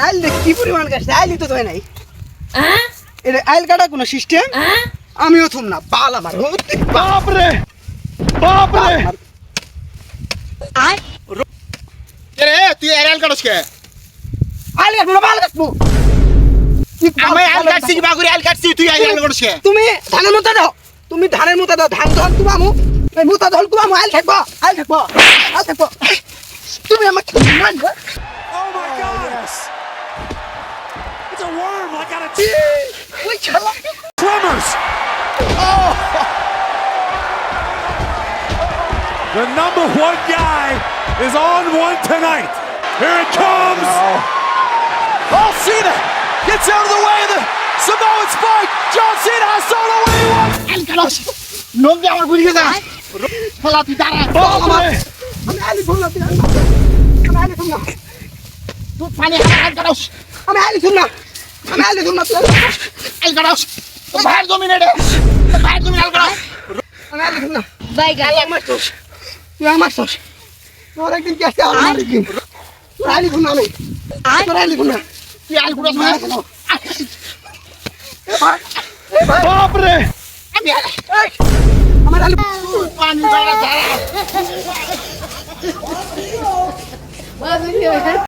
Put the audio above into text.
আইল দেখ কি পরিমাণ গাছ আইলি তো তোয় নাই এটা আইল কাটা কোনো সিস্টেম আমিও থুম না বাল আমার বাপ রে বাপ রে আই রে তুই এরাল কাটছ কে আইল কাটবো না বাল কাটবো আমি আইল কাটছি কি বাগুরি আইল কাটছি তুই এরাল কাটছ কে তুমি ধানের মতো দাও তুমি ধানের মতো দাও ধান ধল কুবামু এই মুতা ধল কুবামু আইল থাকবো আইল থাকবো আইল থাকবো তুমি আমাকে মানবে Oh my God! Yes. It's a worm like on a ওই ছালা Plumbers! Oh! The number one guy is on one tonight. Here it comes. Oh, Cena gets out of the way of the Samoan spike. John Cena has thrown away one. আইল কাটছ লোক দিয়ে আমার গুলি গেছে শালা তুই দাঁড়া বাপ রে আমি আইলি থুম না তুই আমি আইলি থুম না তুই পানি আমার আইল কাটছ আমি আইলি থুম না আমি আইলি থুম না তুই আইল কাটছ ভাই জমিনে রে ভাই জমিনে আইল কাটছ আমি আইলি থুম না বাই গাই আমার তোর তুই আমার তোর তোর একদিন কি আসতে আমার একদিন তোর আইলি থুম না আমি তোর আইলি থুম না তুই আইল কুড়াছ না বাপ রে আমি আমার আইলি পানি দাঁড়া দাঁড়া বাই